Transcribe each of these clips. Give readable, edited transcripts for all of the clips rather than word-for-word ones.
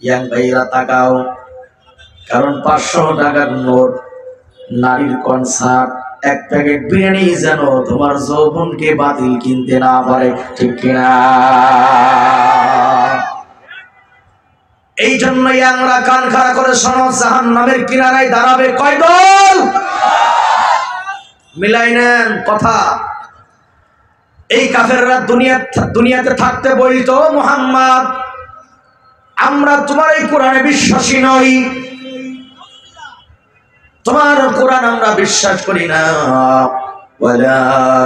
Young ভাইরা তাকাও, কারণ 500 টাকার নোট, নারীর কনসার্ট, এক প্যাকেট বিরিয়ানি যেন তোমার যৌবনকে বাতিল কিনতে না পারে, ঠিক কিনা? এই জন্যই আমরা কান খাড়া করে শোনো, জাহান্নামের কিনারায় দাঁড়াবে কয় দল? মিলাই নেন কথা। এই কাফেররা দুনিয়াতে থাকতে বলতো, মুহাম্মদ আমরা তোমার এই কোরআনে বিশ্বাসী নই, তোমার কোরআন আমরা বিশ্বাস করি না, ওয়ালা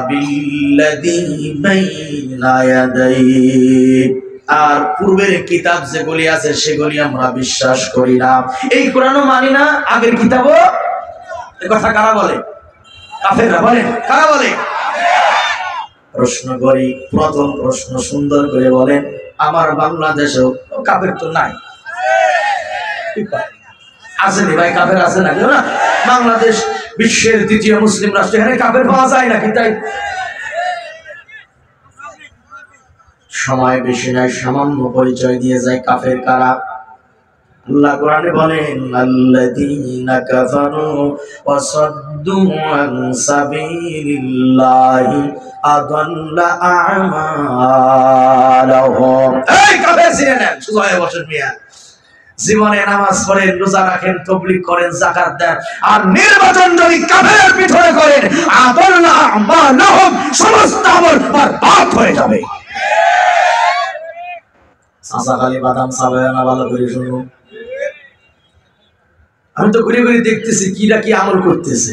বিল্লাযী বাইনা ইয়াদাইহি, আর পূর্বের কিতাব যেগুলি আছে সেগুলি আমরা বিশ্বাস করি না, এই কোরআনও মানি না, আগের কিতাবও। এই কথা কারা বলে? কাফেররা বলে। কারা বলে? প্রশ্ন করি, প্রথম প্রশ্ন সুন্দর করে বলেন, আমার বাংলাদেশেও কাফের তো নাই, আছে নি ভাই? কাফের আছে নাকি? না, বাংলাদেশ বিশ্বের দ্বিতীয় মুসলিম রাষ্ট্র, এখানে কাফের পাওয়া যায় নাকি? তাই সময় বেশি নাই, সামান্য পরিচয় দিয়ে যায় কাফের কারা। আল্লাহ কোরআনে বলেন, আল্লাযীনা কাফারু ওয়া সাদ্দু আন সাবিলিল্লাহি আদাল্লা আমালাহুম। এই কাফের ছিলেন না, সোজা হয়ে বসেন মিয়া। জীবনে নামাজ পড়েন, রোজা রাখেন, তাবলীগ করেন, যাকাত দেন, আর নির্বাচন যদি কাফেরের পিছনে করেন, আদাল্লা আমালাহুম, সমস্ত আমল বরবাদ হয়ে যাবে। চাচা খালি বাদাম চাবায় না, ভালো করে শুনুন। আমি তো ঘুরে ঘুরে দেখতেছি কিরা কি আমল করতেছে।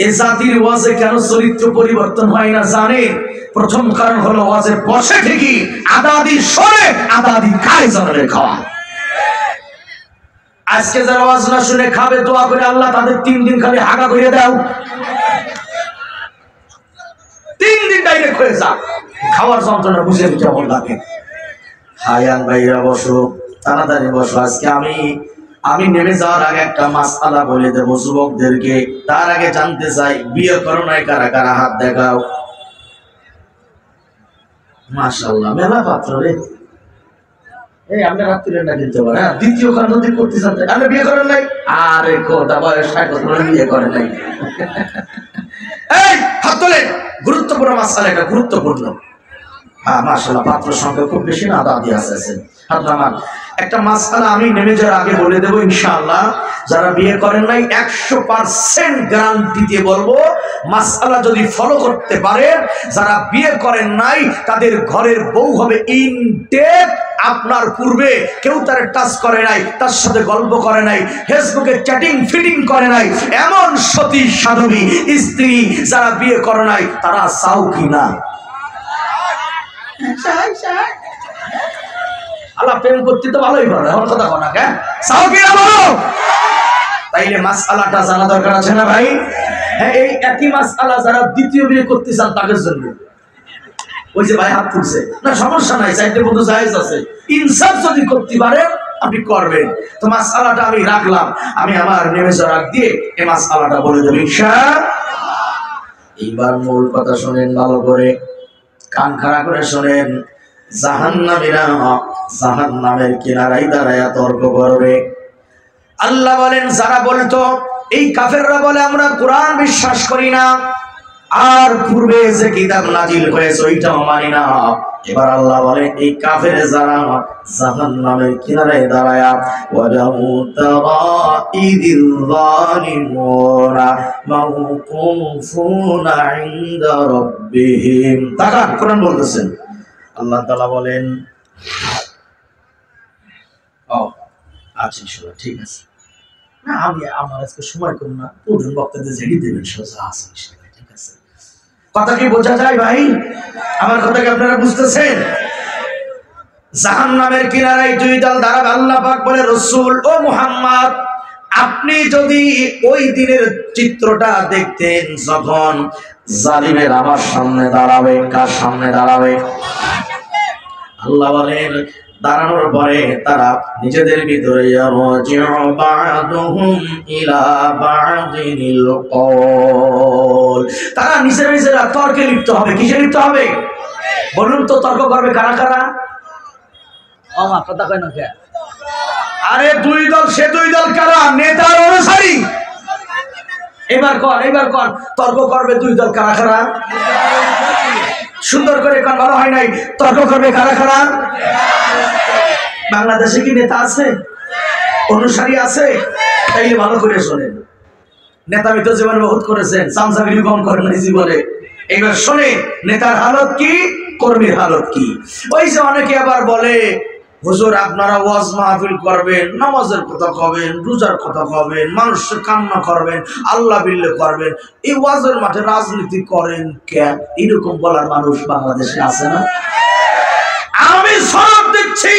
এই জাতির ওয়াজে কেন চরিত্র পরিবর্তন হয় না জানেন? প্রথম কারণ হলো ওয়াজে বসে ঠিকই, আদাদি সরে আদাদি খায় জানালে খাওয়া। আজকে যারা ওয়াজ না শুনে খাবে, দোয়া করে আল্লাহ তাদের 3 দিন খালি হাগা করে দাও, 3 দিন ডাইরেক্ট হয়ে যা, খাওয়ার যন্ত্রণা বুঝে কেমন লাগে। হায়ান ভাইরা বসো, তাড়াতাড়ি বসো। আজকে আমি নেমে যাওয়ার আগে একটা মাসআলা বলে দেবো যুবকদেরকে। তার আগে জানতে চাই, বিয়ে করো নাই কারা কারা? হাত দেখাও। মাশাআল্লাহ, মেলা পাত্র রে। এই আমরা রাত্রিরে না কিনতে পারে। হ্যাঁ, দ্বিতীয় কারণ যদি করতে চান, আপনি বিয়ে করেন নাই? আরে কোটা বয়স 60 বিয়ে করে নাই। এই হাত তোলেন, গুরুত্বপূর্ণ মাসআলা, এটা গুরুত্বপূর্ণ। হ্যাঁ মাশাআল্লাহ, পাত্র সংখ্যা খুব বেশি না, দাদি আছে। হাত নামান। একটা মাসআলা আমি নেমে যাওয়ার আগে বলে দেবো ইনশাআল্লাহ। যারা বিয়ে করেন নাই 100% গ্যারান্টি দিয়ে বলবো, মাসআলা যদি ফলো করতে পারেন, যারা বিয়ে করেন নাই তাদের ঘরের বউ হবে ইনটেক। আপনার পূর্বে কেউ তার টাচ করে নাই, তার সাথে গল্প করে নাই, ফেসবুকে চ্যাটিং ফিটিং করে নাই, এমন সতী সাধবী স্ত্রী যারা বিয়ে করে নাই, তারা চাও কিনা? আল্লাহ প্রেম করতে তো ভালোই পারে, আমার কথা কোনা কে চাও কিনা বলো। তাইলে মাসআলাটা জানা দরকার আছে না ভাই? হ্যাঁ, এই একই মাসআলা যারা দ্বিতীয় বিয়ে করতে চান তাদের জন্য। ওই যে ভাই হাত তুলছে, না সমস্যা নাই, চাইতে বন্ধু জায়েজ আছে, ইনসাফ যদি করতে পারেন আপনি করবেন। তো মাসআলাটা আমি রাখলাম, আমি আমার নেমে যাওয়ার দিয়ে এই মাসআলাটা বলে দেব ইনশাআল্লাহ। এইবার মূল কথা শুনেন ভালো করে, কান খাড়া করে শোনেন। জাহান্নামীরা জাহান্নামের কিনারায় দাঁড়ায়া তর্ক করবে। আল্লাহ বলেন, যারা বলতো, এই কাফেররা বলে আমরা কোরআন বিশ্বাস করি না, আর পূর্বে যে কিতাব নাজিল হয়েছে ওইটাও মানি না। এবার আল্লাহ বলে, এই কাফের যারা জাহান্নামের কিনারায় দাঁড়ায়া, ওয়ালাউ তারা ইদিল যালিমুনা মাওকুফুনা ইনদা রাব্বিহিম। তাকান, কোরআন বলতেছেন, আল্লাহ তাআলা বলেন, ও আচ্ছা শোনো, ঠিক আছে, না আমি আমার আজকে সময় কম না, প্রধান বক্তাদের ঝেড়ে দেবেন সোজা আছে, ঠিক আছে। কথা কি বোঝা যায় ভাই? আমার কথা কি আপনারা বুঝতেছেন? জাহান্নামের কিনারায় 2 দল দাঁড়াবে। আল্লাহ পাক বলে, রাসূল ও মুহাম্মদ, আপনি যদি ওই দিনের চিত্রটা দেখতেন, যখন জালিমের আমার সামনে দাঁড়াবে। কার সামনে দাঁড়াবে? আল্লাহ বলেন, দাঁড়ানোর পরে তারা নিজেদের ভিতরে তারা নিজেরা তর্কে লিপ্ত হবে। কিসে লিপ্ত হবে বলুন তো? তর্ক করবে কারা কারা? আমার কথা কয় না কে? আরে দুই দল, সে দুই দল কারা? নেতার অনুসারী। এবার কর তর্ক করবে দুই দল কারা কারা? সুন্দর করে কর, ভালো হয় নাই। তর্ক করবে কারা কারা? বাংলাদেশে কি নেতা আছে? অনুসারী আছে? তাইলে ভালো করে শোনেন। নেতা মিত্র জীবনে বহুত করেছেন, চামচাগিরি কম করেন জীবনে। এবার শোনে নেতার হালত কি, কর্মীর হালত কি। ওই যে অনেকে আবার বলে, হুজুর আপনারা ওয়াজ মাহফিল করবেন, নামাজের কথা কবেন, রোজার কথা কবেন, মানুষের কান্না করবেন, আল্লাহ বিল্লাহ করবেন, এই ওয়াজের মাঠে রাজনীতি করেন কেন? এরকম বলার মানুষ বাংলাদেশে আছে না? আমি সনদ দিচ্ছি,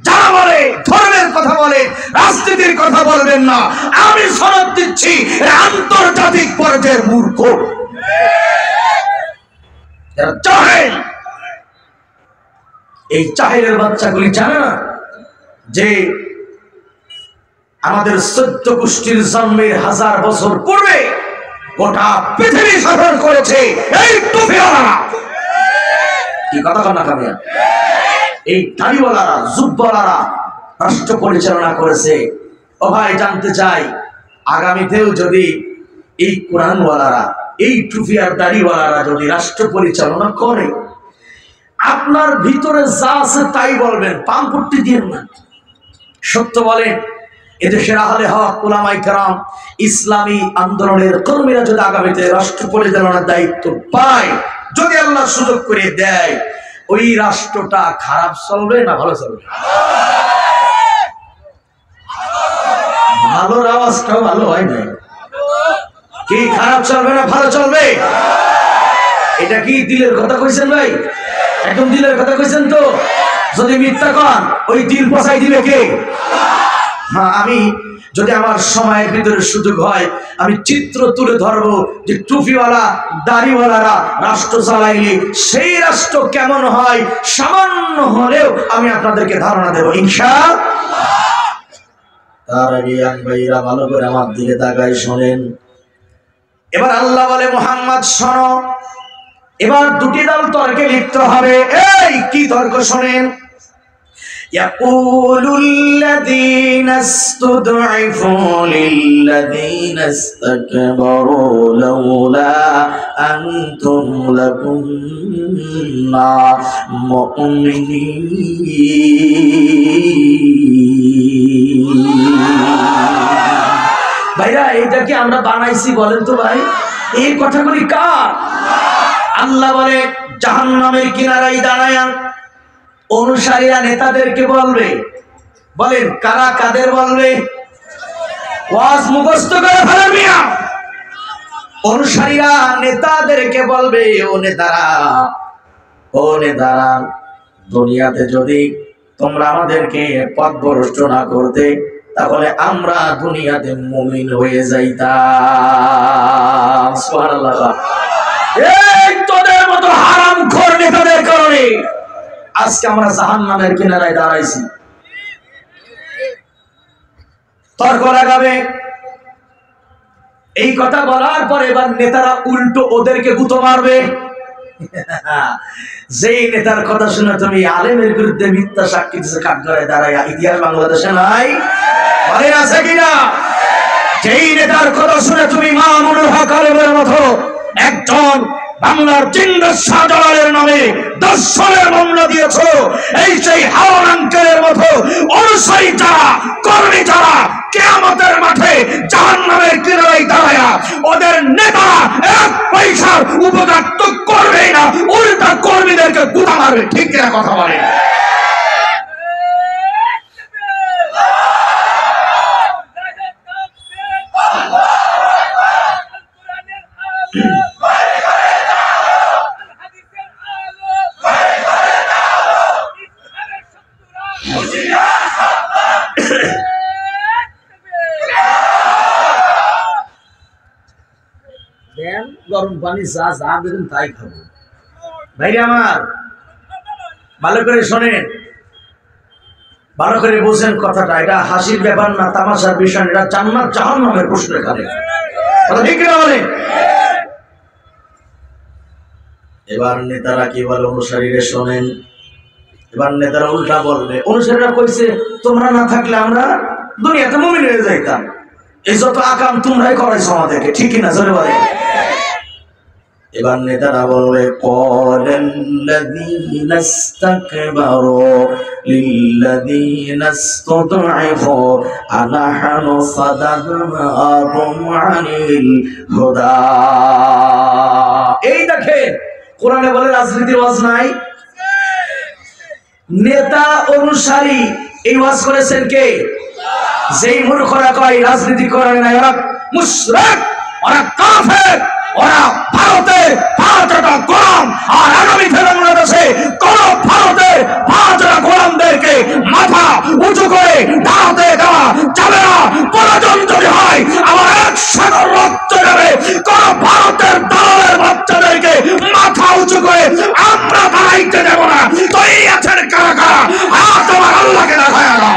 যারা বলে ধর্মের কথা বলে, রাজনীতির কথা বলবেন না, আমি সনদ দিচ্ছি আন্তর্জাতিক পর্যায়ের মূর্খ। জাহেল, এই জাহেলের বাচ্চাগুলি জানে না যে আমাদের 14 গোষ্ঠীর জন্মের 1000 বছর পূর্বে গোটা পৃথিবী শাসন করেছে এই টুপিওয়ালারা। কি কথা কন না কামিয়া? এই দাড়িওয়ালারা, জুব্বাওয়ালারা রাষ্ট্র পরিচালনা করেছে। ও ভাই, জানতে চাই আগামীতেও যদি এই কোরআনওয়ালারা, এই টুপি আর দাড়িওয়ালারা যদি রাষ্ট্র পরিচালনা করে, আপনার ভিতরে যা আছে তাই বলবেন, পাম্পট্টি দিয়ে না, সত্য বলেন। এদেশের আহলে হক, উলামায়ে কেরাম, ইসলামী আন্দোলনের কর্মীরা যদি আগামীতে রাষ্ট্র পরিচালনার দায়িত্ব পায়, যদি আল্লাহ সুযোগ করে দেয়, ওই রাষ্ট্রটা খারাপ চলবে না ভালো চলবে? ভালোর আওয়াজটাও ভালো হয় না। কি খারাপ চলবে না ভালো চলবে? এটা কি দিলের কথা কইছেন ভাই? একদম দিলের কথা কইছেন তো? যদি মিথ্যা কন, ওই দিল পচাই দিবে কে? হ্যাঁ, আমি যদি আমার সময়ের ভিতরে সুযোগ হয়, আমি চিত্র তুলে ধরবো যে টুপিওয়ালা দাড়িওয়ালারা রাষ্ট্র চালাইলে সেই রাষ্ট্র কেমন হয়, সামান্য হলেও আমি আপনাদেরকে ধারণা দেবো ইনশাআল্লাহ। তার আগে ভাইরা ভালো করে আমার দিকে তাকাই শোনেন। এবার আল্লাহ বলে, মুহাম্মদ শোনো, এবার দুটি দল তর্কে লিপ্ত হবে। এই কি তর্ক শোনেন। يقول الذين استضعفوا للذين استكبروا لولا أنتم لكنا مؤمنين। ভাইরা, এইটা কি আমরা বানাইছি বলেন তো ভাই? এই কথাগুলি কার? আল্লাহ বলে, জাহান্নামের কিনারায় দাঁড়ায় অনুসারীরা নেতাদেরকে বলবে। বলেন কারা কাদের বলবে? ওয়াজ মুখস্থ করে ফেলেন মিয়া। অনুসারীরা নেতাদেরকে বলবে, ও নেতারা, দুনিয়াতে যদি তোমরা আমাদেরকে পথভ্রষ্ট না করতে, তাহলে আমরা দুনিয়াতে মুমিন হয়ে যাইতাম। সুবহানাল্লাহ। এই তোদের মতো হারামখোর নেতাদের কারণে আজকে আমরা জাহান্নামের কিনারায় দাঁড়াইছি। তর্ক লাগাবে। এই কথা বলার পরে এবার নেতারা উল্টো ওদেরকে গুঁতো মারবে। যেই নেতার কথা শুনে তুমি আলেমের বিরুদ্ধে মিথ্যা সাক্ষী দিচ্ছে কাঠগড়ায় দাঁড়ায়, ইতিহাস বাংলাদেশে নাই? মনে আছে কিনা? যেই নেতার কথা শুনে তুমি মামুনুল হক আলেমের মতো একজন বাংলার জিন্দা শাহজালালের নামে দর্শনের মামলা দিয়েছ, এই সেই হাওয়ান আঙ্কেলের মতো অনুসারী যারা, কর্মী যারা, কিয়ামতের মাঠে জাহান্নামের কিনারায় দাঁড়ায়া ওদের নেতা এক পয়সার উপকার তো করবেই না, উল্টা কর্মীদেরকে গুঁতা মারবে। ঠিক কিনা কথা বলে? গরম পানি যা যা দেবেন তাই খাবো। ভাই আমার, ভালো করে শোনেন, ভালো করে বোঝেন কথাটা। এটা হাসির ব্যাপার না, তামাশার বিষয়। এটা জান্নাত জাহান্নামের প্রশ্ন এখানে। কথা ঠিক না বলে? এবার নেতারা কি বলে অনুসারীরা শোনেন। এবার নেতারা উল্টা বলবে, অনুসারীরা কইছে তোমরা না থাকলে আমরা দুনিয়াতে মুমিন হয়ে যাইতাম। এই যত আকাম তোমরাই করাইছো আমাদেরকে, ঠিক কিনা জোরে বলে। এবার নেতারা বলবে ক্বালাল্লাযীনা ইসতাকবারু লিল্লাযীনা ইসতাদআফু আনাহনু সাদাদনাকুম আনিল হুদা। এই দেখেন কোরআনে বলে রাজনীতির ওয়াজ নাই, নেতা অনুসারী এই ওয়াজ করেছেন কে? যেই মূর্খরা কয় রাজনীতি করে না ওরা মুশরিক, ওরা কাফের, ওরা ভারতের পাঁচটা গোলাম। আর আগামী বাংলাদেশে কোন ভারতের পাঁচটা গোলামদেরকে মাথা উঁচু করে দাঁড়াতে দেওয়া যাবে না। প্রয়োজন যদি হয় আমার এক সাগর রক্ত যাবে, কোন ভারতের দালালের বাচ্চাদেরকে মাথা উঁচু করে আমরা দাঁড়াইতে দেব না। তো এই আছেন কারা কারা, হাত আমার আল্লাহকে দেখায় না।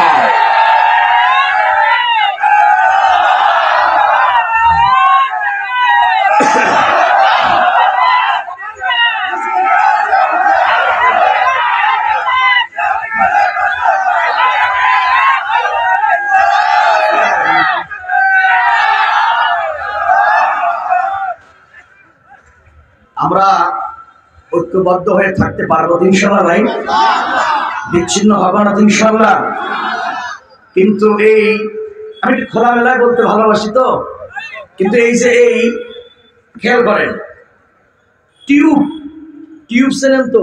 আমরা ঐক্যবদ্ধ হয়ে থাকতে পারবো ইনশাআল্লাহ ভাই, বিচ্ছিন্ন হবো না ইনশাআল্লাহ। কিন্তু এই আমি একটু খোলামেলায় বলতে ভালোবাসি তো, কিন্তু এই যে এই খেয়াল করেন টিউব টিউব চেনেন তো,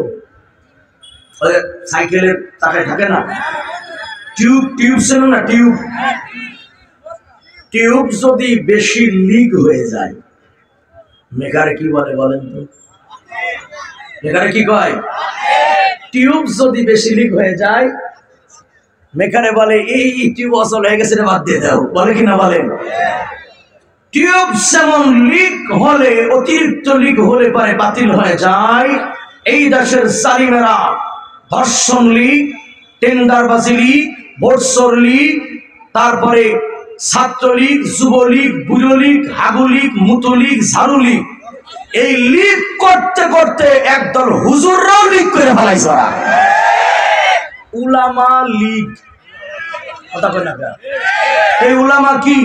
সাইকেলের চাকায় থাকে না টিউব, টিউব চেনেন না? টিউব টিউব যদি বেশি লিক হয়ে যায় মেকারে কি বলে বলেন তো? মেকারে কি কয়? টিউব যদি বেশি লিক হয়ে যায় মেকারে বলে এই টিউব অচল হয়ে গেছে, বাদ দিয়ে দাও, বলে কিনা বলেন? টিউব যেমন লিক হলে, অতিরিক্ত লিক হলে পারে বাতিল হয়ে যায়। এই দেশের জালিমেরা ধর্ষণ লিক, টেন্ডারবাজি লিক, ভোটচোর লিক, তারপরে ছাত্রলীগ, যুবলীগ, বুড়োলীগ, হাগুলীগ, মুতলীগ, ঝাড়ুলীগ, এই লিগ করতে করতে একদল হুজুররাও লিগ করে ফেলাইছে। ওরা উলামা লীগ, কথা কই না? এই উলামা কি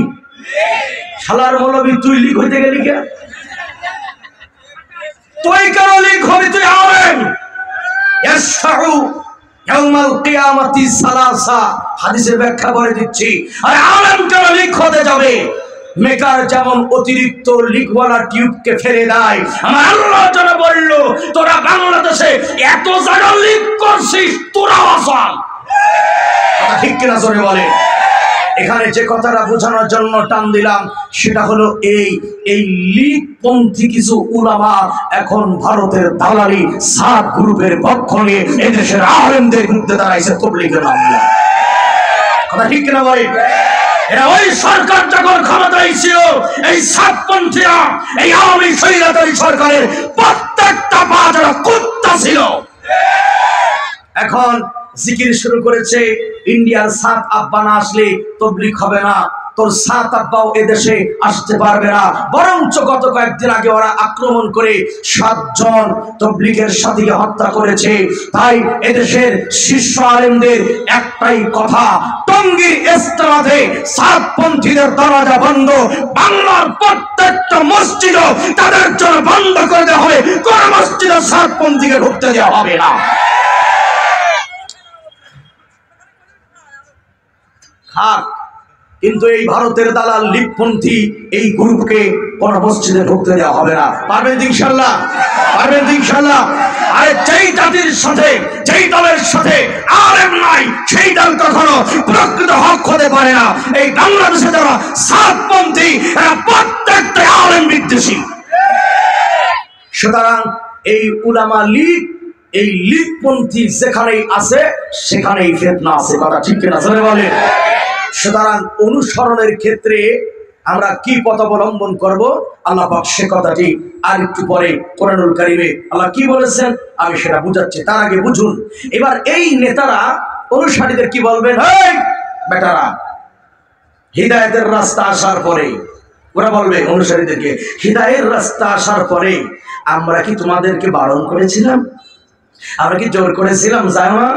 শালার মৌলবী? তুই লিগ হইতে গেলি কে? তুই কেন লিগ হবি? তুই আলেম। ইয়াশফাউ ইয়াউমাল কিয়ামাতি সালাসা, হাদিসের ব্যাখ্যা করে দিচ্ছি। আরে আলেম কেন লিক হতে যাবে? মেকার যেমন অতিরিক্ত লিকওয়ালা টিউবকে ফেলে দেয়, আমার আল্লাহ যেন বলল তোরা বাংলাদেশে এত জায়গা লিক করছিস, তোরা আসাম। ঠিক কিনা জোরে বলে? এখানে যে কথাটা বোঝানোর জন্য টান দিলাম সেটা হলো এই লীগপন্থী কিছু উলামা এখন ভারতের দালালি সাত গ্রুপের পক্ষ নিয়ে এদেশের আলেমদের বিরুদ্ধে দাঁড়াইছে তাবলীগের নাম নিয়ে। কথা ঠিক কিনা বলে? এরা ওই সরকার যখন ক্ষমতায় ছিল এই সাতপন্থীরা, এই আওয়ামী স্বৈরাচারী সরকারের প্রত্যেকটা বাজার কুত্তা ছিল। এখন জিকির শুরু করেছে ইন্ডিয়ার সাত আব্বা না আসলে তাবলীগ হবে না, তোর সাত আব্বাও এদেশে আসতে পারবে না। বরঞ্চ গত কয়েকদিন আগে ওরা আক্রমণ করে 7 জন তাবলীগের সাথীকে হত্যা করেছে। তাই এদেশের শীর্ষ আলেমদের একটাই কথা, টঙ্গীর ইস্তেমাতে সাতপন্থীদের দরজা বন্ধ, বাংলার প্রত্যেকটা মসজিদ তাদের জন্য বন্ধ করে দেওয়া হবে, কোন মসজিদে সাতপন্থীকে ঢুকতে দেওয়া হবে না। কিন্তু এই ভারতের দালাল লীগপন্থী এই গ্রুপকে কোন মসজিদে ঢুকতে দেওয়া হবে না। পারবেন ইনশাআল্লাহ? পারবেন ইনশাআল্লাহ? আরে যেই জাতির সাথে, যেই দলের সাথে আলেম নাই সেই দল কখনো প্রকৃত হক হতে পারে না। এই বাংলাদেশে যারা সাতপন্থী এরা প্রত্যেকটা আলেম বিদ্বেষী। সুতরাং এই উলামা লীগ, এই লীগপন্থী যেখানেই আছে সেখানেই ফিতনা আছে। কথা ঠিক কিনা জোরে বলে? সুতরাং অনুসরণের ক্ষেত্রে আমরা কি পথ অবলম্বন করব, আল্লাহ পাক সে কথাটি আর একটু পরে কোরআনুল কারীমে আল্লাহ কি বলেছেন আমি সেটা বুঝাচ্ছি। তার আগে বুঝুন, এবার এই নেতারা অনুসারীদের কি বলবেন? এই বেটারা, হিদায়াতের রাস্তা আসার পরে ওরা বলবে অনুসারীদেরকে, হিদায়াতের রাস্তা আসার পরে আমরা কি তোমাদেরকে বারণ করেছিলাম? আমরা কি জোর করেছিলাম যাও না?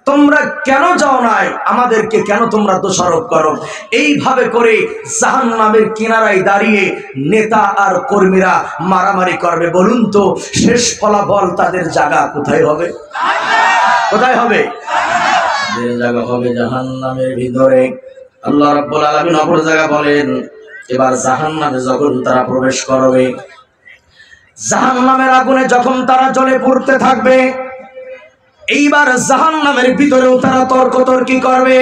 তোমরা কেন যাও নাই, আমাদেরকে কেন তোমরা দোষারোপ করো? এইভাবে করে জাহান্নামের কিনারায় দাঁড়িয়ে নেতা আর কর্মীরা মারামারি করবে। বলুন তো শেষ ফলাফল তাদের জায়গা কোথায় হবে? কোথায় হবে? যে জায়গা হবে জাহান্নামের ভিতরে। আল্লাহ রাব্বুল আলামিন অপর জায়গা বলেন, এবার জাহান্নামে যখন তারা প্রবেশ করবে, জাহান্নামের আগুনে যখন তারা জ্বলে পুড়তে থাকবে, এইবার জাহান্নামের ভিতরেও তারা তর্কতর্কি করবে।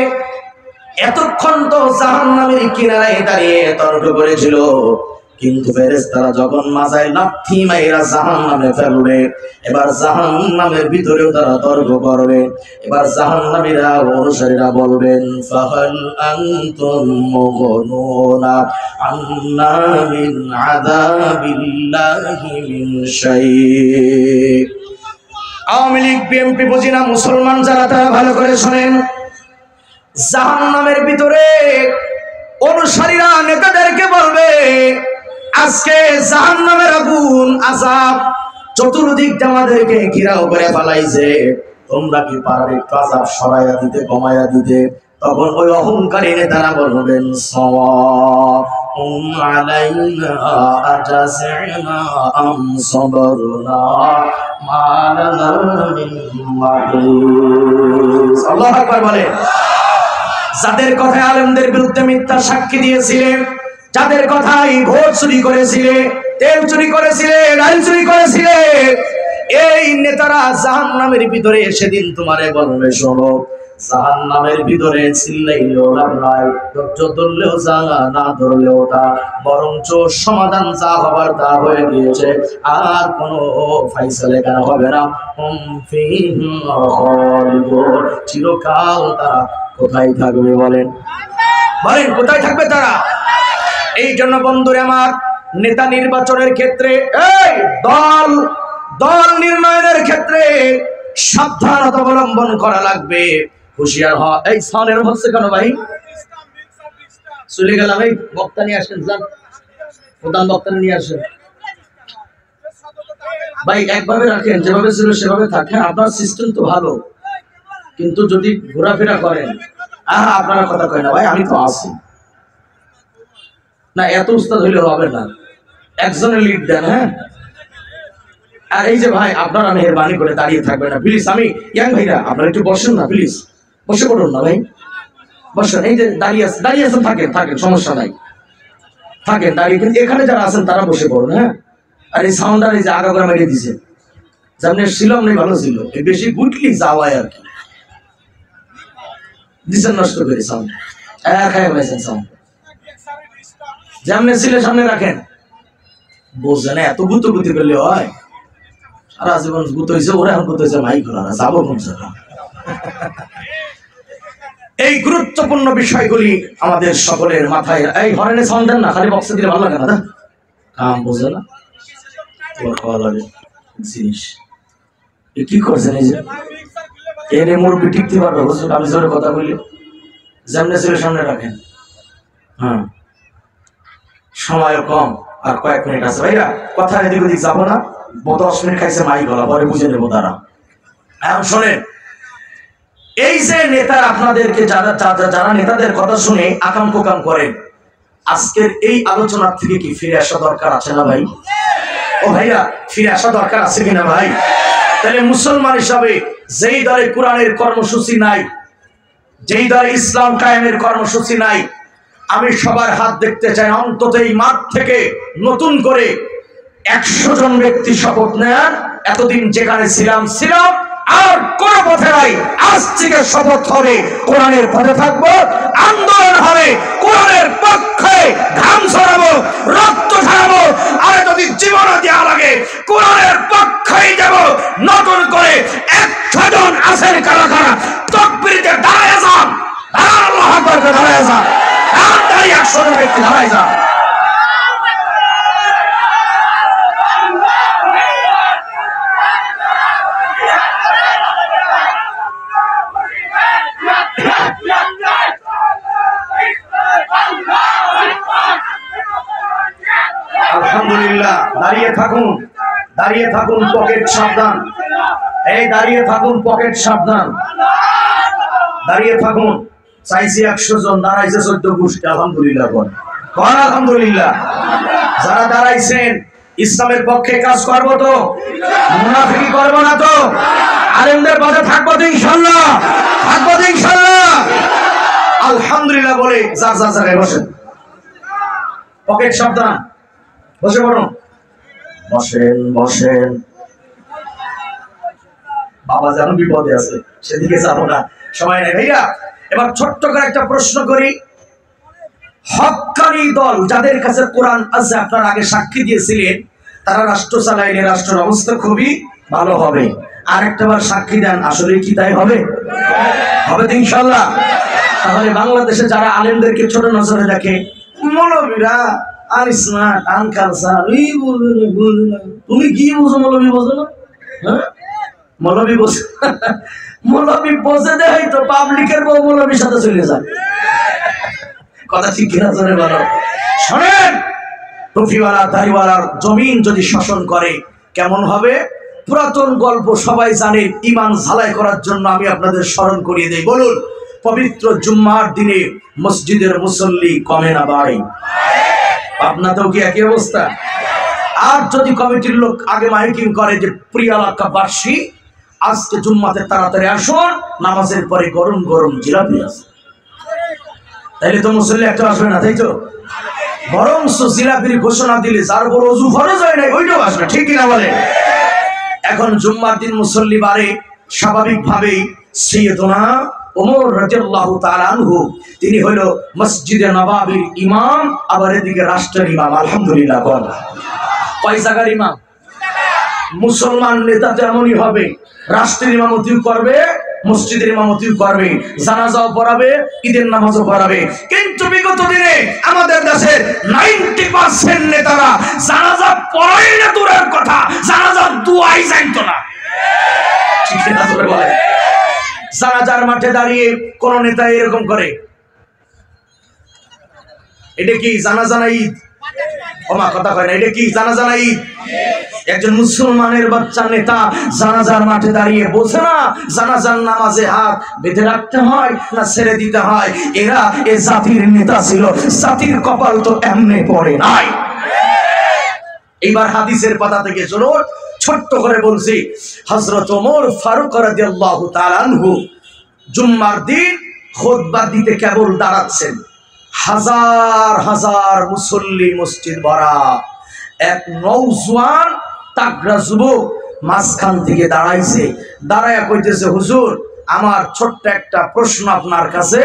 এতক্ষণ তো জাহান্নামের কিনারায় দাঁড়িয়ে তর্ক করেছিল, কিন্তু ফেরেশতারা যখন মাথায় লাথি মাইরা জাহান্নামে ফেলবে, এবার জাহান্নামের ভিতরেও তারা তর্ক করবে। এবার জাহান্নামীরা অনুসারীরা বলবেন, ফাহাল আনতুম মুগনুনা আন্না মিন আযাবিল্লাহি মিন শাই। আওয়ামী লীগ বিএনপি বুঝি না, মুসলমান যারা তারা ভালো করে শোনেন। জাহান্নামের ভিতরে অনুসারীরা নেতাদেরকে বলবে, আজকে জাহান্নামের আগুন আযাব চতুর্দিক আমাদেরকে ঘেরাও করে ফেলাইছে, তোমরা কি পারবে একটু আযাব সরাইয়া দিতে, কমাইয়া দিতে? তখন ওই অহংকারী নেতারা বলবেন, সাওয়াউন আলাইনা আজাসিনা আম সাবরনা মা লানা মিন মাহিস। আল্লাহু আকবার বলে। যাদের কথায় আলেমদের বিরুদ্ধে মিথ্যা সাক্ষী দিয়েছিলে, যাদের কথায় ভোট চুরি করেছিলে, তেল চুরি করেছিলে, ডাল চুরি করেছিলে, এই নেতারা জাহান্নামের ভিতরে সেদিন তোমারে বলবে, শোনো, জাহান্নামের ভিতরে চিল্লাইলেও লাভ নাই, ধৈর্য ধরলেও যা, না ধরলেও তা, বরঞ্চ সমাধান যা হবার তা হয়ে গিয়েছে, আর কোনো ফাইসালে কেন হবে না। চিরকাল তারা কোথায় থাকবে বলেন? বলেন কোথায় থাকবে তারা? এই জন্য বন্ধুরে আমার, নেতা নির্বাচনের ক্ষেত্রে, এই দল নির্ণয়ের ক্ষেত্রে সাবধানতা অবলম্বন করা লাগবে, হুঁশিয়ার হ। এই সাউন্ডের হচ্ছে কেন ভাই? চলে গেলাম। এই বক্তা নিয়ে আসেন, যান প্রধান বক্তা নিয়ে আসেন ভাই। একভাবে রাখেন, যেভাবে ছিল সেভাবে থাকেন। আপনার সিস্টেম তো ভালো, কিন্তু যদি ঘোরাফেরা করেন, আপনারা কথা কয় না ভাই, আমি তো আছি না, এত উস্তাদ হইলে হবে না, একজনের লিড দেন। হ্যাঁ, আর এই যে ভাই, আপনারা মেহেরবানি করে দাঁড়িয়ে থাকবেন না প্লিজ। আমি ইয়াং ভাইরা, আপনারা একটু বসেন না প্লিজ, বসে পড়ুন না ভাই, বসেন। এই যে দাঁড়িয়ে আছেন, থাকেন, সমস্যা নাই, থাকেন দাঁড়িয়ে। কিন্তু এখানে যারা আছেন তারা বসে পড়ুন। হ্যাঁ, আর এই সাউন্ডার এই যে আগা করে মেরে দিছে, যেমন ছিল আমনি ভালো ছিল, এই বেশি গুটলি যাওয়ায় আর কি দিচ্ছেন, নষ্ট করে সাউন্ড খায় বলেছেন। সাউন্ড যেমন ছিল সামনে রাখেন, বোঝে না, এত গুতি করলে হয়? সারা জীবন গুত হয়েছে, ওরা এখন গুত হয়েছে মাইক খোলা, যাবো কোন জায়গা? এই গুরুত্বপূর্ণ বিষয়গুলি আমাদের সকলের মাথায়। এই হরেনে সাউন্ড দেন না, খালি বক্সে দিলে ভালো লাগে না, কাম বোঝে না, খাওয়া লাগে জিনিস। কি করছেন? এই যে এনে মুরব্বী টিকতে পারবে, হুজুর আমি জোরে কথা বলি, যেমনে ছিল সামনে রাখেন। হ্যাঁ, সময় কম, আর কয়েক মিনিট আছে ভাইরা, কথা এদিক ওদিক যাবো না। 10 মিনিট খাইছে মাই গলা, পরে বুঝে নেবো তারা। এখন শোনেন, এই যে নেতা আপনাদেরকে যারা নেতাদের কথা শুনে আকাম কুকাম করেন, আজকের এই আলোচনার থেকে কি ফিরে আসা দরকার আছে না ভাই? ও ভাইরা, ফিরে আসা দরকার আছে কিনা ভাই? তাহলে মুসলমান হিসাবে যেই দলে কোরআনের কর্মসূচি নাই, যেই দলে ইসলাম কায়েমের কর্মসূচি নাই, আমি সবার হাত দেখতে চাই। অন্তত এই মাঠ থেকে নতুন করে 100 জন ব্যক্তি শপথ নেন, এতদিন যেখানে ছিলাম আর কোন পথে নাই, আজ থেকে শপথ হবে কোরআনের পথে থাকবো, আন্দোলন হবে কোরআনের পক্ষে, ঘাম ছড়াবো, রক্ত ঝরাবো, আর যদি জীবন দেওয়া লাগে কোরআনের পক্ষেই দেব। নতুন করে 100 জন আছেন কারা কারা, তাকবীরে দাঁড়ায় যান, আল্লাহু আকবার দাঁড়ায় যান, আর দাঁড়িয়ে 100 জন ব্যক্তি দাঁড়ায় যান। আলহামদুলিল্লাহ, দাঁড়িয়ে থাকুন, পকেট সাবধান। এই দাঁড়িয়ে থাকুন, পকেট সাবধান। দাঁড়িয়ে থাকুন। চাইছি 100 জন, দাঁড়াইছে 14 গোষ্ঠী। আলহামদুলিল্লাহ বল, আলহামদুলিল্লাহ। যারা দাঁড়াইছেন ইসলামের পক্ষে কাজ করবো তো, মুনাফিকি করবো না তো, আলেমদের পাশে থাকবো তো ইনশাআল্লাহ, থাকবো তো ইনশাআল্লাহ। আলহামদুলিল্লাহ বলে যার যার জায়গায় বসেন। পকেট সাবধান, বসে পড়ুন, বসেন বসেন। বাবা যেন বিপদে আছে, সেদিকে যাবো না, সময় নেই ভাইয়া। এবার ছোট্ট করে একটা প্রশ্ন করি। হক্কানি দল যাদের কাছে কোরআন আছে, আপনার আগে সাক্ষী দিয়েছিলেন, তারা রাষ্ট্র চালাইলে রাষ্ট্রের অবস্থা খুবই ভালো হবে। আর একটাবার সাক্ষী দেন, আসলে কি তাই হবে? হবে তো ইনশাআল্লাহ। তাহলে বাংলাদেশে যারা আলেমদেরকে ছোট নজরে দেখে, মৌলবীরা আনিস না আনকাল স্যার, তুমি কি বুঝো? মৌলবী বোঝো না? হ্যাঁ, মৌলবী বোঝে, মৌলবী বোঝে দেয় তো পাবলিকের বউ মৌলবীর সাথে চলে যায়। কথা ঠিক কিনা জোরে বলো। শোনেন, টুপিওয়ালা দাড়িওয়ালার জমিন যদি শাসন করে কেমন হবে? পুরাতন গল্প সবাই জানে। ঈমান ঝালাই করার জন্য আমি আপনাদের স্মরণ করিয়ে দেই। বলুন, পবিত্র জুম্মার দিনে মসজিদের মুসল্লি কমে না বাড়ে? আপনাতেও কি একই অবস্থা? আর যদি কমিটির লোক আগে মাইকিং করে যে প্রিয় এলাকাবাসী, আজকে জুম্মাতে তাড়াতাড়ি আসুন, নামাজের পরে গরম গরম জিলাপি আছে, তাইলে তো মুসল্লি একটা আসবে না, তাই তো? বরং জিলাপির ঘোষণা দিলে যার বড় অজু ফরজ হয় নাই ওইটাও আসবে, ঠিক কিনা বলে? এখন জুম্মার দিন মুসল্লি বাড়ে, স্বাভাবিকভাবেই সাইয়েদনা ওমর রাদিয়াল্লাহু তাআলা আনহু তিনি হলো মসজিদে নববীর ইমাম, আবার এদিকে রাষ্ট্রের ইমাম। আলহামদুলিল্লাহ বল। কয় জায়গার ইমাম? মুসলমান নেতা তো এমনই হবে, রাষ্ট্রের ইমামতিও করবে, মসজিদের ইমামতিও করবে, জানাজাও পড়াবে, ঈদের নামাজও পড়াবে। কিন্তু বিগত দিনে আমাদের দেশের 90% নেতারা জানাজা পড়াই না, দূরের কথা জানাজার দুয়াই জানতো না। ঠিক না জোরে বলে? জানাজার মাঠে দাঁড়িয়ে কোন নেতা এরকম করে, এটা কি জানাজা না ঈদ? ওমা কথা কয় না, এটা কি জানাজা না ঈদ? একজন মুসলমানের বাচ্চা নেতা জানাজার মাঠে দাঁড়িয়ে বলছে না জানাজার নামাজে হাত বেঁধে রাখতে হয় না ছেড়ে দিতে হয়। এরা এ জাতির নেতা ছিল, জাতির কপাল তো এমনি পড়ে নাই। এইবার হাদিসের পাতা থেকে চলুন, ছোট্ট করে বলছি। হযরত ওমর ফারুক রাদিয়াল্লাহু তাআলা আনহু জুম্মার দিন খুতবা দিতে কেবল দাঁড়াচ্ছেন, হাজার হাজার মুসল্লি মসজিদ ভরা। এক নওজোয়ান তাগড়া যুবক মাঝখান থেকে দাঁড়াইছে, দাঁড়ায়া কইতেছে, হুজুর আমার ছোট্ট একটা প্রশ্ন আপনার কাছে,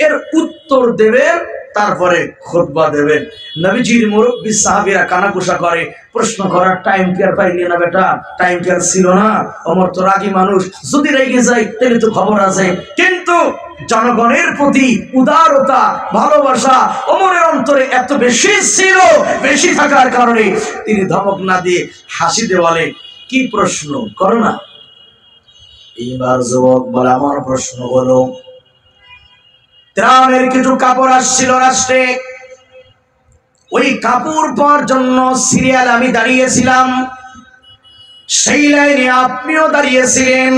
এর উত্তর দেবেন, তারপরে খুতবা দেবেন। নবীজির মুরব্বী সাহাবীরা কানাঘুষা করে, প্রশ্ন করার টাইম কি আর পাইলি না বেটা? টাইম কি আর ছিল না? ওমর তো রাগী মানুষ, যদি রেগে যায় তাহলে তো খবর আছে। কিন্তু জনগণের প্রতি উদারতা ভালোবাসা ওমরের অন্তরে এত বেশি ছিল, বেশি থাকার কারণে তিনি ধমক না দিয়ে হাসি দিয়ে বলে, কি প্রশ্ন করো না? এইবার যুবক বলে, আমার প্রশ্ন হলো, ত্রাণের কিছু কাপড় আসছিল রাষ্ট্রে, ওই কাপড় পাওয়ার জন্য সিরিয়াল আমি দাঁড়িয়েছিলাম, সেই লাইনে আপনিও দাঁড়িয়েছিলেন।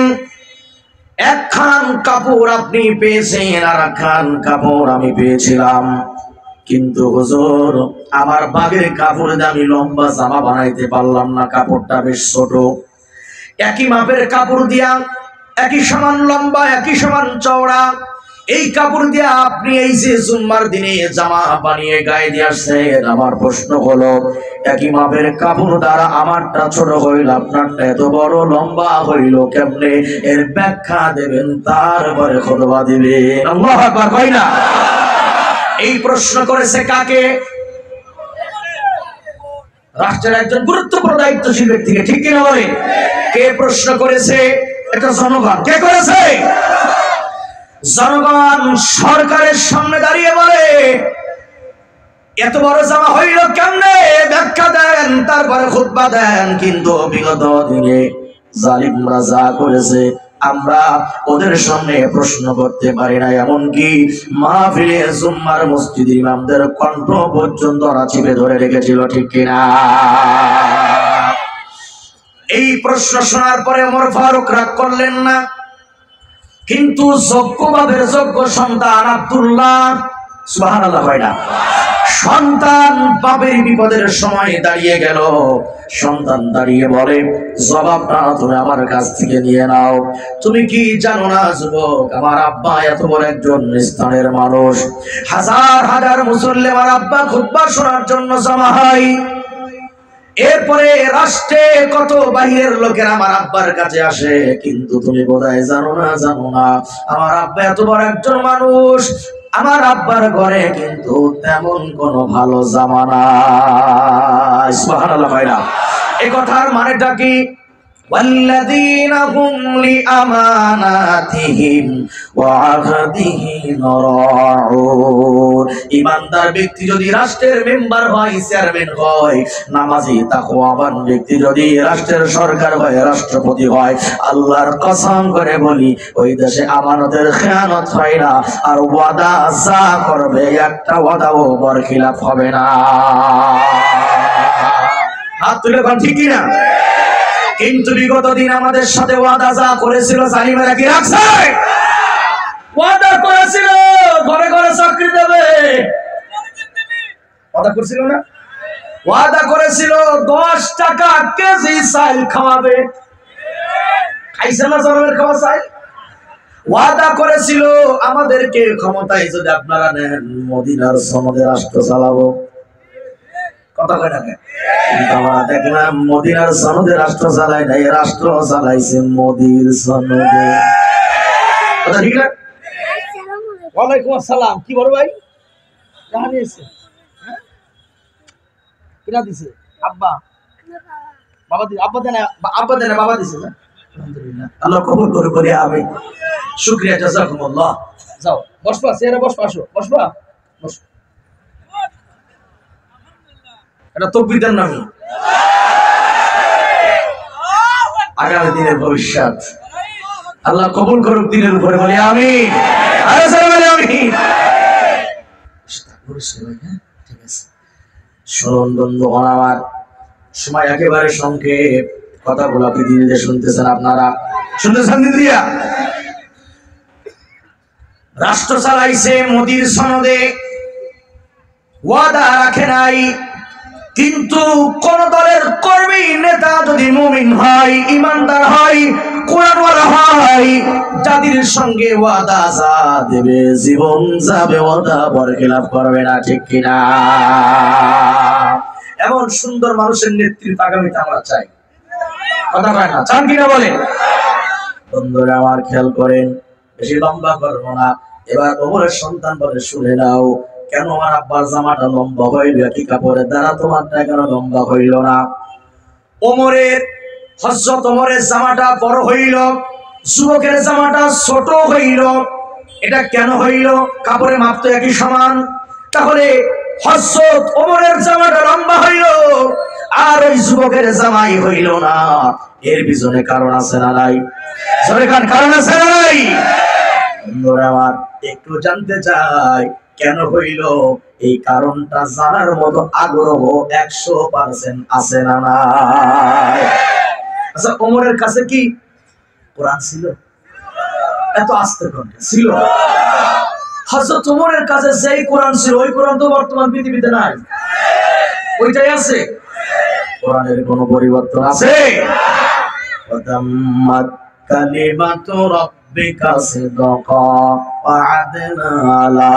একখান কাপড় আপনি পেয়েছেন, আর একখান কাপড় আমি পেয়েছিলাম, কিন্তু হুজুর আমার বাগের কাপড় দিয়ে আমি লম্বা জামা বানাইতে পারলাম না, কাপড়টা বেশ ছোট। একই মাপের কাপড় দিয়া, একই সমান লম্বা, একই সমান চওড়া, এই কাপড় দিয়ে আপনি এই যে জুম্মার দিনে জামা বানিয়ে গায়ে দিয়ে আসছেন, আমার প্রশ্ন হলো, একই মাপের কাপড় দ্বারা আমারটা ছোট হইল, আপনারটা এত বড় লম্বা হইল কেমনে? এর ব্যাখ্যা দেবেন, তারপরে খুতবা দিবেন। আল্লাহু আকবার কই না? এই প্রশ্ন করেছে কাকে? রাষ্ট্রের একজন গুরুত্বপূর্ণ দায়িত্বশীল ব্যক্তিকে, ঠিক কিনা বলে? কে প্রশ্ন করেছে? এটা জনগণ। কে করেছে? জনগণ সরকারের সামনে দাঁড়িয়ে বলে, এত বড় জামা হইল কেমনে? ব্যাখ্যা দেন, তারপরে খুতবা দেন। কিন্তু বিগত দিনে জালিমরা যা করেছে আমরা ওদের সামনে প্রশ্ন করতে পারি না, এমনকি মাহফিলে জুম্মার মসজিদের ইমামদের কণ্ঠ পর্যন্ত ওরা চিপে ধরে রেখেছিল, ঠিক কিনা? এই প্রশ্ন শোনার পরে ওমর ফারুক রাগ করলেন না, কিন্তু যোগ্য বাপের যোগ্য সন্তান আব্দুল্লাহ, সুবহানাল্লাহ হয় না? সন্তান বাপের বিপদের সময় দাঁড়িয়ে গেল। সন্তান দাঁড়িয়ে বলে, জবাবটা তুমি আমার কাছ থেকে নিয়ে নাও। তুমি কি জানো না যুবক, আমার আব্বা এত বড় একজন স্থানের মানুষ, হাজার হাজার মুসল্লি আমার আব্বা খুতবা শোনার জন্য জমা হয়। এরপরে রাষ্ট্রে কত বাহিরের লোকের আমার আব্বার কাছে আসে, কিন্তু তুমি বোধহয় জানো না আমার আব্বা এত বড় একজন মানুষ, আমার আব্বার ঘরে কিন্তু তেমন কোনো ভালো জামা নাই। সুবহানাল্লাহ ভাইরা, এই কথার মানেটা কি? والذين هم لأماناتهم وعهدهم راعون। ইমানদার ব্যক্তি যদি রাষ্ট্রের মেম্বার হয়, চেয়ারম্যান হয়, নামাজি তাকওয়াবান ব্যক্তি যদি রাষ্ট্রের সরকার হয়, রাষ্ট্রপতি হয়, আল্লাহর কসম করে বলি ওই দেশে আমানতের খেয়ানত হয় না, আর ওয়াদা যা করবে একটা ওয়াদাও বরখিলাফ হবে না। হাত তুলে কোন ঠিক কি না? কিন্তু বিগত দিন আমাদের সাথে ওয়াদা যা করেছিল জালিমেরা কি রাখছে? ওয়াদা করেছিল ঘরে ঘরে চাকরি দেবে, ওয়াদা করেছিল না? ওয়াদা করেছিল 10 টাকা কেজি চাল খাওয়াবে, খাইছে না জনগণের খাওয়া চাল? ওয়াদা করেছিল আমাদেরকে ক্ষমতায় যদি আপনারা নেন মদিনার সনদে রাষ্ট্র চালাবো। কথা কয় না কেন? কিন্তু আমরা দেখলাম মদিনার সনদে রাষ্ট্র চালায় নাই, রাষ্ট্র চালাইছে মোদির সনদে। কথা ঠিক না? ওয়ালাইকুম আসসালাম। কি বড় ভাই কাহা নিয়েছে? কিনা দিছে? আব্বা বাবা দিছে? আব্বা দেন, আব্বা দেন, বাবা দিছে না? আলহামদুলিল্লাহ, আল্লাহ কবুল করে বলি আমি। শুকরিয়া, জাযাকুমুল্লাহ। যাও বসবা, চেয়ারে বসবা, আসো বসবা, বসো। এটা তকবীরের নামে আগামী দিনের ভবিষ্যৎ আল্লাহ কবুল করুক দিনের উপরে, বলি আমিন। আরে স্যার বলি আমিন। ঠিক আছে, শুনুন বন্ধুগণ আমার, সময় একেবারে সংক্ষেপ, কথাগুলো কি দিদিদের শুনতেছেন? আপনারা শুনতেছেন? দিদিরা রাষ্ট্র চালাইছে মোদির সনদে, ওয়াদা রাখে নাই। কিন্তু কোন দলের কর্মী নেতা যদি মুমিন হয়, ইমানদার হয়, কোরআনওয়ালা হয়, যাদের সঙ্গে ওয়াদা যা দেবে জীবন যাবে, ওয়াদা বরখিলাফ করবে না, ঠিক কিনা? এমন সুন্দর মানুষের নেতৃত্ব আগামীতে আমরা চাই। কথা কয় না? চান কিনা বলে? বন্ধুরা আমার খেয়াল করেন, বেশি লম্বা করবো না। এবার ওমরের সন্তান বলে, শুনে নাও, কেন আমার আব্বার জামাটা লম্বা হইল, কি কাপড়ের দ্বারা তোমারটা কেন লম্বা হইল না? হযরত ওমরের জামাটা বড় হইল, যুবকের জামাটা ছোট হইল, এটা কেন হইল? কাপড়ের মাপ তো একই সমান, তাহলে হযরত ওমরের জামাটা লম্বা হইল আর ওই যুবকের জামাই হইল না, এর পিছনে কারণ আছে না নাই? জোরে কান, কারণ আছে না নাই? বন্ধুরা আমার, একটু জানতে চাই কেন হইল, এই কারণটা জানার মতো আগ্রহ 100% আছে না নাই? আচ্ছা, ওমরের কাছে কি কোরআন ছিল? এত আস্তে কণ্ঠে ছিল? হযরত ওমরের কাছে যেই কোরআন ছিল, ওই কোরআন তো বর্তমান পৃথিবীতে নাই। ওইটাই আছে। কোরআনের কোনো পরিবর্তন আছে? ওয়াতাম্মাত কালিমাতু রাব্বিকা সিদকা ওয়া আদনা আলা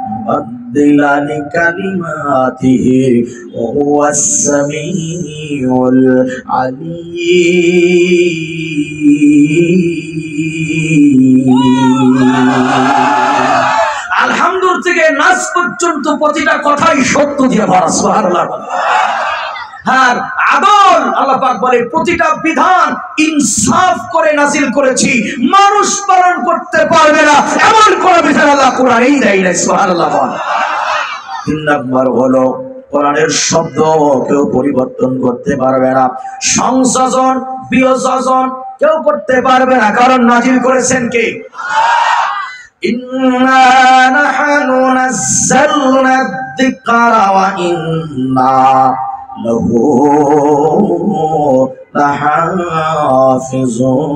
মুবাদদিলা লিকালিমাতিহি ওয়া হুয়াস সামিউল আলীম। আলহামদুলিল্লাহ থেকে নাস পর্যন্ত প্রতিটা কথাই সত্য দিয়ে ভরা। সুবহানাল্লাহ। আর আদল, আল্লাহ পাক বলে প্রতিটা বিধান ইনসাফ করে নাজিল করেছি, মানুষ পালন করতে পারবে না এমন কোন বিধান আল্লাহ কোরআনেই দেয় না। সুবহানাল্লাহ। 3 নাম্বার হলো কোরআনের শব্দ কেউ পরিবর্তন করতে পারবে না, সংযোজন বিয়োজন কেউ করতে পারবে না, কারণ নাজিল করেছেন কে? ইন্না নাহনু নাযালনা যিকরা ওয়া ইন্না লাহু লাহাফিজুন।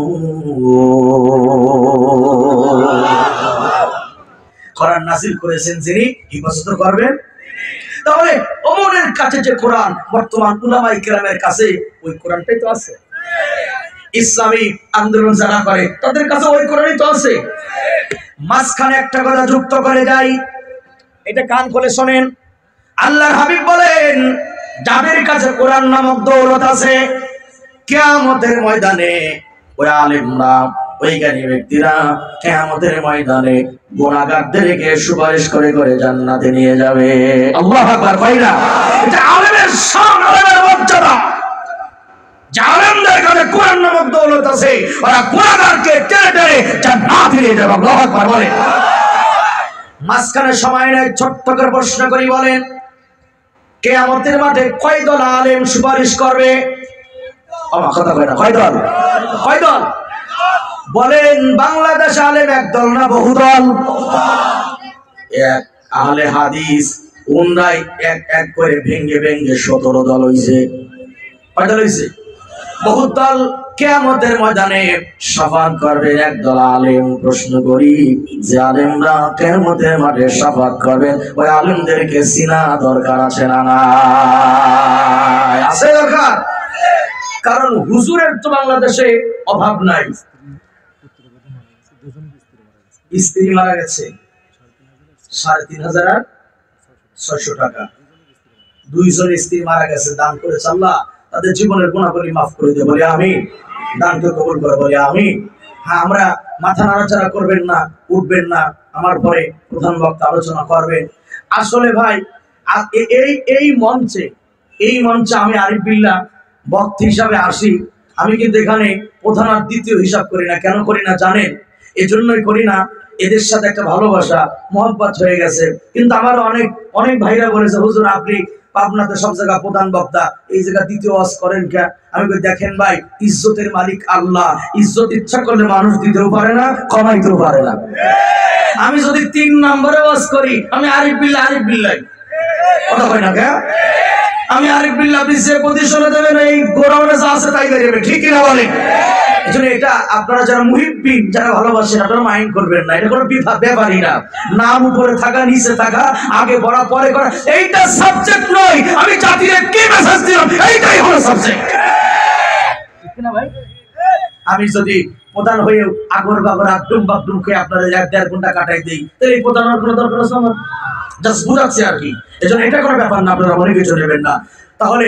কোরআন নাযিল করেছেন যিনি, হিফাজত করবেন। তাহলে ওমরের কাছে যে কোরআন, বর্তমান উলামায়ে কেরামের কাছে ওই কোরআনটাই তো আছে। ইসলামী আন্দোলন যারা করে তাদের কাছে ওই কোরআনই তো আছে। মাঝখানে একটা কথা যুক্ত করে যাই, এটা কান খুলে শোনেন। আল্লাহর হাবিব বলেন, যাদের কাছে কোরআন নামক দৌলত আছে, কিয়ামতের ময়দানে ওই আলেমরা, ওই জ্ঞানী ব্যক্তিরা কিয়ামতের ময়দানে গুনাহগারদেরকে সুপারিশ করে করে জান্নাতে নিয়ে যাবে। আল্লাহু আকবার। কইরা এটা আলেমের শান, আলেমের মর্যাদা। জালেমদের কাছে কোরআন নামক দৌলত আছে, ওরা গুনাহগারকে টেনে টেনে জান্নাতে নিয়ে যাবে। আল্লাহু আকবার বলেন। মাঝখানে সময় নেই, ছোট্ট করে প্রশ্ন করি, বলেন কিয়ামতের মাঠে কয় দল আলেম সুপারিশ করবে? আমার কথা কয় না, কয় দল? কয় দল বলেন? বাংলাদেশ আলেম এক দল না বহু দল? এক আহলে হাদিস উনরাই এক এক করে ভেঙ্গে ভেঙ্গে 17 দল হইছে। কয় দল হইছে? বহু দল। কিয়ামতের ময়দানে শাফাআত করবে এক দল আলেম। প্রশ্ন করি, যে আলেমরা কিয়ামতের মাঠে শাফাআত করবেন, ওই আলেমদেরকে চিনা দরকার আছে না নাই? আছে দরকার। কারণ হুজুরের তো বাংলাদেশে অভাব নাই। স্ত্রী মারা গেছে ৩৫৬০০ টাকা। 2 জন স্ত্রী মারা গেছে, দান করেছে আল্লাহ তাদের জীবনের গুনাহগুলি মাফ করে দেয়, বলে আমিন। দানকে কবুল করে, বলে আমিন। হ্যাঁ, আমরা মাথা নাড়াচাড়া করবেন না, উঠবেন না, আমার পরে প্রধান বক্তা আলোচনা করবেন। আসলে ভাই এই মঞ্চে আমি আরিফ বিল্লাহ বক্তা হিসাবে আসি। আমি কিন্তু এখানে প্রধান আর দ্বিতীয় হিসাব করি না। কেন করি না জানেন? এজন্যই করি না, এদের সাথে একটা ভালোবাসা মহব্বত হয়ে গেছে। কিন্তু আমার অনেক ভাইরা বলেছে, হুজুর আপনি পাবনাতে সব জায়গা প্রধান বক্তা, এই জায়গা দ্বিতীয় ওয়াজ করেন কে? আমি বলি, দেখেন ভাই, ইজ্জতের মালিক আল্লাহ। ইজ্জত ইচ্ছা করলে মানুষ দিতেও পারে না, কমাইতেও পারে না। আমি যদি 3 নম্বরে ওয়াজ করি, আমি আরিফ বিল্লাহ কথা হয় না কে? আমি আরিফ বিল্লাহ, আপনি যে প্রতিষ্ঠানে দেবেন এই গোরাউনে যা আছে তাই বেরিয়ে, ঠিক কিনা বলেন? এজন্য এটা আপনারা যারা মুহিব্বিন, যারা ভালোবাসেন, আপনারা মাইন্ড করবেন না। এটা কোনো ব্যাপারই না। নাম উপরে থাকা, নিচে থাকা, আগে বড়া পরে করা, এইটা সাবজেক্ট নয়। আমি জাতির কি মেসেজ দিলাম, এইটাই হলো সাবজেক্ট, ঠিক না ভাই? আমি যদি প্রধান হয়ে আগর বাগর একদম বাথরুম খেয়ে আপনারা 1.5 ঘন্টা কাটাই দেই, তাহলে এই প্রধান হওয়ার কোনো দরকার আছে আমার? জাস্ট বুঝাচ্ছি আর কি। এজন্য এটা কোনো ব্যাপার না, আপনারা মনে কিছু নেবেন না। তাহলে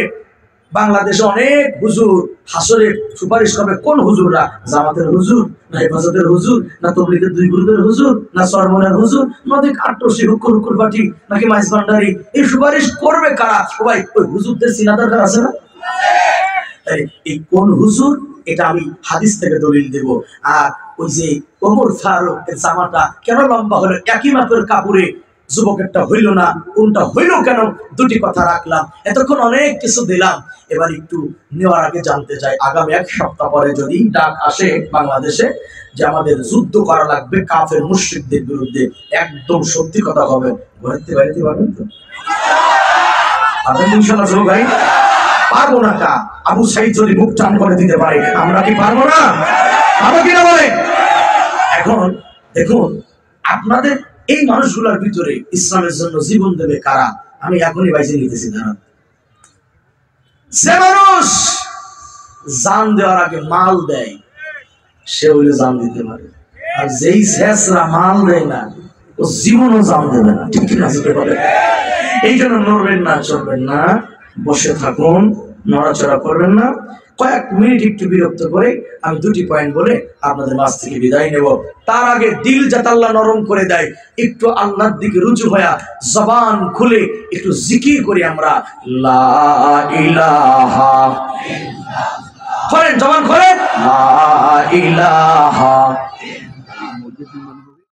বাংলাদেশে অনেক হুজুর হাসরে সুপারিশ করবে। কোন হুজুররা? জামাতের হুজুর, না হেফাজতের হুজুর, না তবলিগের 2 গ্রুপের হুজুর, না সরমনের হুজুর, নদী আট্টসি হুকুর পাটি, নাকি মাইজ ভান্ডারি? এই সুপারিশ করবে কারা? সবাই ওই হুজুরদের চিনা দরকার আছে না? এই কোন হুজুর, এটা আমি হাদিস থেকে দলিল দেব। আর ওই যে ওমর ফারুকের জামাটা কেন লম্বা হলো, একই মাপের কাপড়ে যুবকেরটা হইল না, কোনটা হইল কেন? 2টি কথা রাখলাম। এতক্ষণ অনেক কিছু দিলাম, এবার একটু নেওয়ার আগে জানতে চাই, আগামী 1 সপ্তাহ পরে যদি ডাক আসে বাংলাদেশে যে আমাদের যুদ্ধ করা লাগবে কাফের মুশরিকদের বিরুদ্ধে, একদম সত্যি কথা হবে, ঘুরতে বাড়িতে পারবেন তো? পারবেন ইনশাআল্লাহ? জোর ভাই, পারবো না কা? আবু সাইদ যদি মুখ টান করে দিতে পারে, আমরা কি পারবো না? পারবো কিনা বলে? এখন দেখুন, আপনাদের এই মানুষগুলোর ভিতরে ইসলামের জন্য জীবন দেবে কারা? আমি এখনই বাইজে নিতেছি। দাঁড়ান, যে মানুষ জান দেওয়ার আগে মাল দেয়, সে হইলে জান দিতে পারে। আর যেই শেষরা মাল দেয় না, ও জীবনও জান দেবে না, ঠিক না? এই জন্য নড়বেন না, চলবেন না, বসে থাকুন, নড়াচড়া করবেন না। কয়েক মিনিট একটু বিরক্ত করে আমি 2টি পয়েন্ট বলে আপনাদের মাঝ থেকে বিদায় নেব। তার আগে দিল যাতে আল্লাহ নরম করে দেয়, একটু আল্লাহর দিকে রুজু হয়ে জবান খুলে একটু জিকির করি আমরা, লা ইলাহা ইল্লাল্লাহ। জবান খোলেন, লা ইলাহা